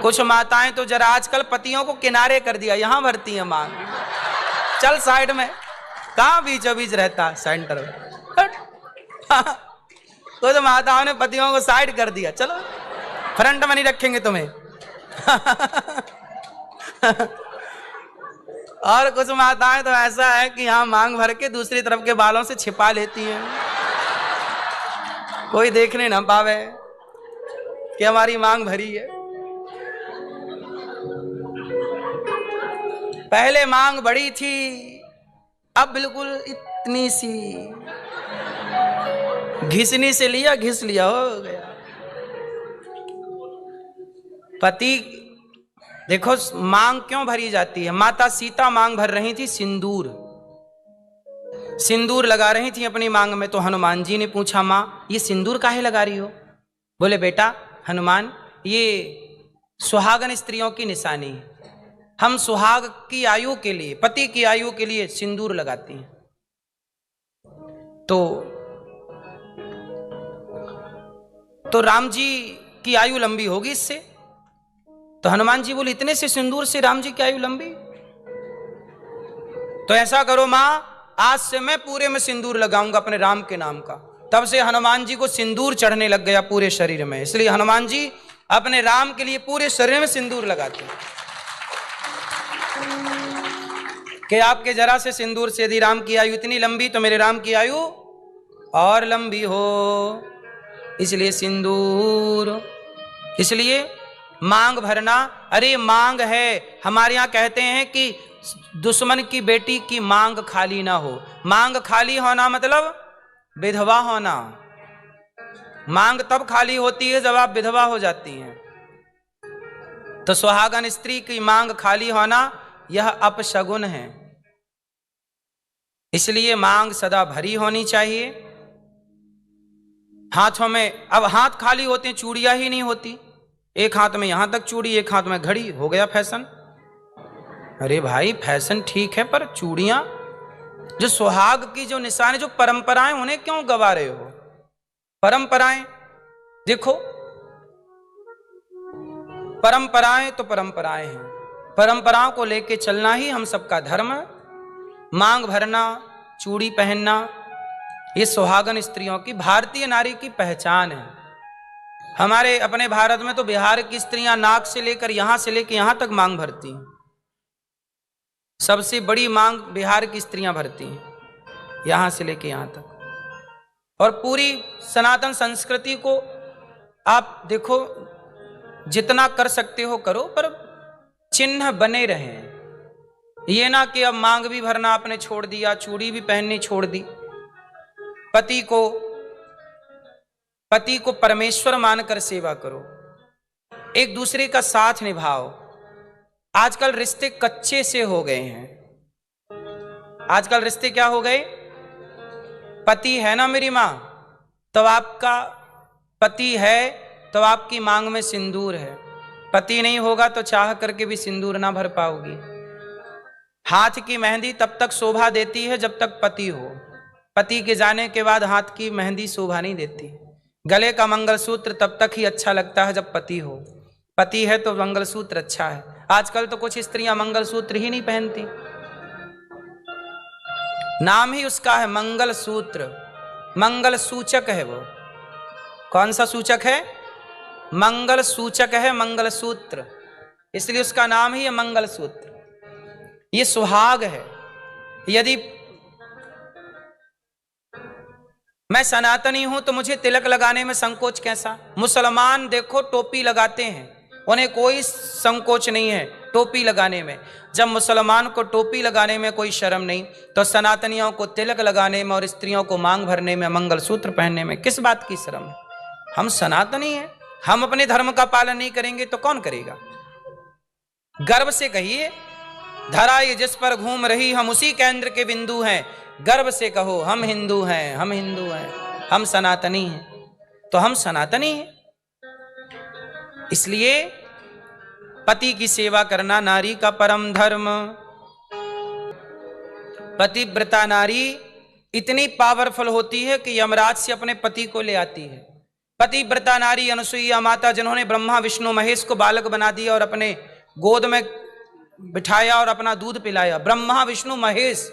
कुछ माताएं तो जरा आजकल पतियों को किनारे कर दिया, यहां भरती है मांग, चल साइड में, कहां बीचों बीच रहता सेंटर में। कुछ माताओं ने पतियों को साइड कर दिया, चलो फ्रंट में नहीं रखेंगे तुम्हें। और कुछ माताएं तो ऐसा है कि यहां मांग भर के दूसरी तरफ के बालों से छिपा लेती हैं, कोई देखने ना पावे कि हमारी मांग भरी है। पहले मांग बड़ी थी, अब बिल्कुल इतनी सी, घिसनी से लिया घिस लिया, हो गया। पति देखो मांग क्यों भरी जाती है। माता सीता मांग भर रही थी सिंदूर, सिंदूर लगा रही थी अपनी मांग में। तो हनुमान जी ने पूछा, मां ये सिंदूर काहे लगा रही हो? बोले बेटा हनुमान, ये सुहागन स्त्रियों की निशानी है, हम सुहाग की आयु के लिए, पति की आयु के लिए सिंदूर लगाती हैं। तो राम जी की आयु लंबी होगी इससे। तो हनुमान जी बोले इतने से सिंदूर से राम जी की आयु लंबी? तो ऐसा करो मां, आज से मैं पूरे में सिंदूर लगाऊंगा अपने राम के नाम का। तब से हनुमान जी को सिंदूर चढ़ने लग गया पूरे शरीर में, इसलिए हनुमान जी अपने राम के लिए पूरे शरीर में सिंदूर लगाते हैं कि आपके जरा से सिंदूर से यदि राम की आयु इतनी लंबी तो मेरे राम की आयु और लंबी हो, इसलिए सिंदूर। इसलिए मांग भरना, अरे मांग है, हमारे यहां कहते हैं कि दुश्मन की बेटी की मांग खाली ना हो। मांग खाली होना मतलब विधवा होना। मांग तब खाली होती है जब आप विधवा हो जाती हैं। तो सुहागन स्त्री की मांग खाली होना यह अपशगुन है, इसलिए मांग सदा भरी होनी चाहिए। हाथों में, अब हाथ खाली होते हैं, चूड़ियां ही नहीं होती, एक हाथ में यहां तक चूड़ी, एक हाथ में घड़ी, हो गया फैशन। अरे भाई फैशन ठीक है, पर चूड़ियां, जो सुहाग की जो निशान, जो परंपराएं, उन्हें क्यों गवा रहे हो? परंपराएं देखो, परंपराएं तो परंपराएं हैं, परंपराओं को लेके चलना ही हम सबका धर्म है। मांग भरना, चूड़ी पहनना, ये सुहागन स्त्रियों की, भारतीय नारी की पहचान है। हमारे अपने भारत में तो बिहार की स्त्रियां नाक से लेकर यहां तक मांग भरती हैं। सबसे बड़ी मांग बिहार की स्त्रियां भरती हैं, यहां से लेकर यहां तक। और पूरी सनातन संस्कृति को आप देखो, जितना कर सकते हो करो, पर चिन्ह बने रहें। ये ना कि अब मांग भी भरना आपने छोड़ दिया, चूड़ी भी पहननी छोड़ दी। पति को परमेश्वर मानकर सेवा करो, एक दूसरे का साथ निभाओ। आजकल रिश्ते कच्चे से हो गए हैं। आजकल रिश्ते क्या हो गए? पति है ना मेरी मां, तो आपका पति है तो आपकी मांग में सिंदूर है। पति नहीं होगा तो चाह करके भी सिंदूर ना भर पाओगी। हाथ की मेहंदी तब तक शोभा देती है जब तक पति हो, पति के जाने के बाद हाथ की मेहंदी शोभा नहीं देती। गले का मंगलसूत्र तब तक ही अच्छा लगता है जब पति हो, पति है तो मंगलसूत्र अच्छा है। आजकल तो कुछ स्त्रियां मंगलसूत्र ही नहीं पहनती, नाम ही उसका है मंगलसूत्र, मंगल सूचक है वो। कौन सा सूचक है? मंगल सूचक है मंगलसूत्र, इसलिए उसका नाम ही है मंगलसूत्र। ये सुहाग है। यदि मैं सनातनी हूं तो मुझे तिलक लगाने में संकोच कैसा? मुसलमान देखो टोपी लगाते हैं, उन्हें कोई संकोच नहीं है टोपी लगाने में। जब मुसलमान को टोपी लगाने में कोई शर्म नहीं, तो सनातनियों को तिलक लगाने में और स्त्रियों को मांग भरने में, मंगलसूत्र पहनने में किस बात की शर्म है? हम सनातनी हैं, हम अपने धर्म का पालन नहीं करेंगे तो कौन करेगा? गर्व से कहिए, धरा ये जिस पर घूम रही हम उसी केंद्र के बिंदु हैं। गर्व से कहो हम हिंदू हैं, हम हिंदू हैं, हम सनातनी हैं, तो हम सनातनी हैं। इसलिए पति की सेवा करना नारी का परम धर्म। पतिव्रता नारी इतनी पावरफुल होती है कि यमराज से अपने पति को ले आती है। पतिव्रता नारी अनुसुईया माता, जिन्होंने ब्रह्मा विष्णु महेश को बालक बना दिया और अपने गोद में बिठाया और अपना दूध पिलाया। ब्रह्मा विष्णु महेश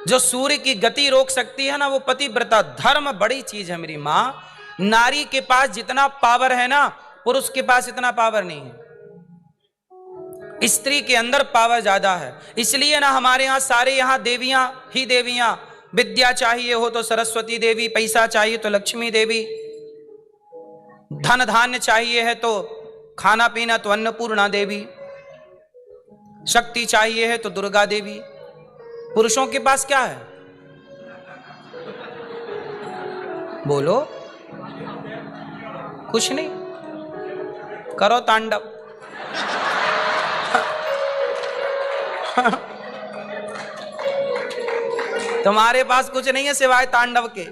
जो सूर्य की गति रोक सकती है ना, वो पतिव्रता। धर्म बड़ी चीज है मेरी माँ। नारी के पास जितना पावर है ना, पुरुष के पास इतना पावर नहीं है। स्त्री के अंदर पावर ज्यादा है। इसलिए ना हमारे यहाँ सारे यहाँ देवियां ही देवियां। विद्या चाहिए हो तो सरस्वती देवी, पैसा चाहिए तो लक्ष्मी देवी, धन धान्य चाहिए है तो खाना पीना तो अन्नपूर्णा देवी, शक्ति चाहिए है तो दुर्गा देवी। पुरुषों के पास क्या है? बोलो। कुछ नहीं। करो तांडव। तुम्हारे पास कुछ नहीं है सिवाय तांडव के।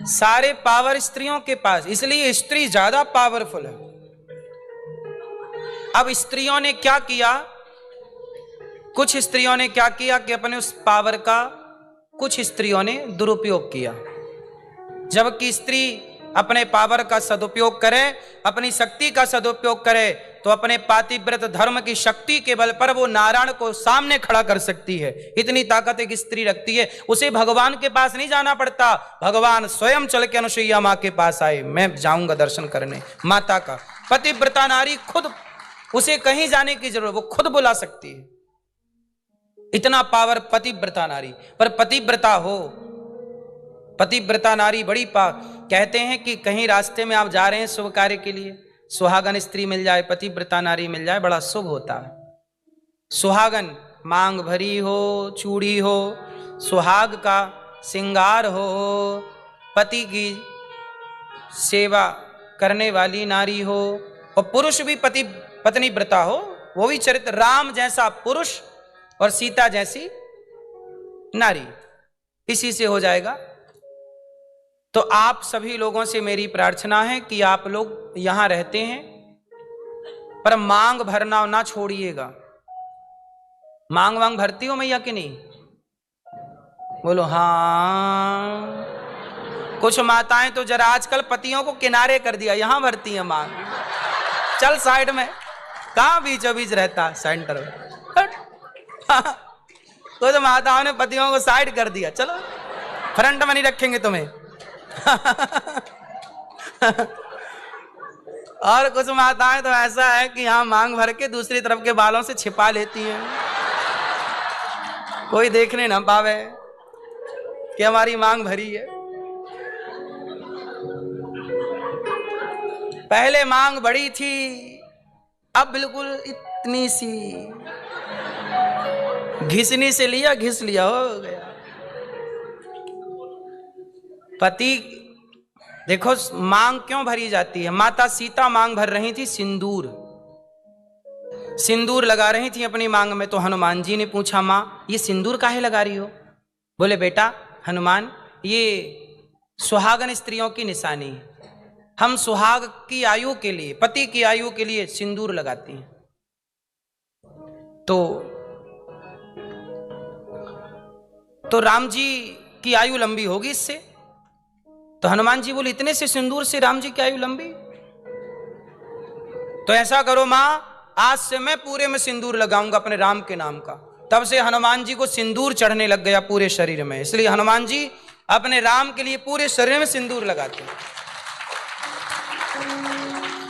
सारे पावर स्त्रियों के पास, इसलिए स्त्री ज्यादा पावरफुल है। अब स्त्रियों ने क्या किया, कुछ स्त्रियों ने क्या किया कि अपने उस पावर का कुछ स्त्रियों ने दुरुपयोग किया। जबकि स्त्री अपने पावर का सदुपयोग करे, अपनी शक्ति का सदुपयोग करे, तो अपने पातिव्रत धर्म की शक्ति के बल पर वो नारायण को सामने खड़ा कर सकती है। इतनी ताकत एक स्त्री रखती है। उसे भगवान के पास नहीं जाना पड़ता, भगवान स्वयं चल के अनुसुईया माँ के पास आए। मैं जाऊंगा दर्शन करने माता का। पतिव्रता नारी खुद, उसे कहीं जाने की जरूरत, वो खुद बुला सकती है। इतना पावर पतिव्रता नारी। पर पतिव्रता हो, पतिव्रता नारी बड़ी कहते हैं कि कहीं रास्ते में आप जा रहे हैं शुभ कार्य के लिए, सुहागन स्त्री मिल जाए, पतिव्रता नारी मिल जाए, बड़ा शुभ होता है। सुहागन मांग भरी हो, चूड़ी हो, सुहाग का श्रृंगार हो, पति की सेवा करने वाली नारी हो, और पुरुष भी पत्नी व्रता हो, वो भी चरित्र राम जैसा पुरुष और सीता जैसी नारी, इसी से हो जाएगा। तो आप सभी लोगों से मेरी प्रार्थना है कि आप लोग यहां रहते हैं पर मांग भरना ना छोड़िएगा। मांग वांग भरती हो मैया कि नहीं? बोलो हाँ। कुछ माताएं तो जरा आजकल पतियों को किनारे कर दिया, यहां भरती हैं मांग। चल साइड में, कहां बीचों बीच रहता सेंटर में। कुछ माताओं ने पतियों को साइड कर दिया, चलो फ्रंट में नहीं रखेंगे तुम्हें। और कुछ माताएं तो ऐसा है कि यहां मांग भर के दूसरी तरफ के बालों से छिपा लेती हैं, कोई देखने ना पावे कि हमारी मांग भरी है। पहले मांग बड़ी थी, अब बिल्कुल इतनी सी, घिसनी से लिया घिस लिया, हो गया। पति देखो मांग क्यों भरी जाती है। माता सीता मांग भर रही थी, सिंदूर सिंदूर लगा रही थी अपनी मांग में। तो हनुमान जी ने पूछा, माँ ये सिंदूर काहे लगा रही हो? बोले बेटा हनुमान, ये सुहागन स्त्रियों की निशानी है। हम सुहाग की आयु के लिए, पति की आयु के लिए सिंदूर लगाती हैं। तो राम जी की आयु लंबी होगी इससे। तो हनुमान जी बोले इतने से सिंदूर से राम जी की आयु लंबी? तो ऐसा करो मां, आज से मैं पूरे में सिंदूर लगाऊंगा अपने राम के नाम का। तब से हनुमान जी को सिंदूर चढ़ने लग गया पूरे शरीर में। इसलिए हनुमान जी अपने राम के लिए पूरे शरीर में सिंदूर लगाते हैं।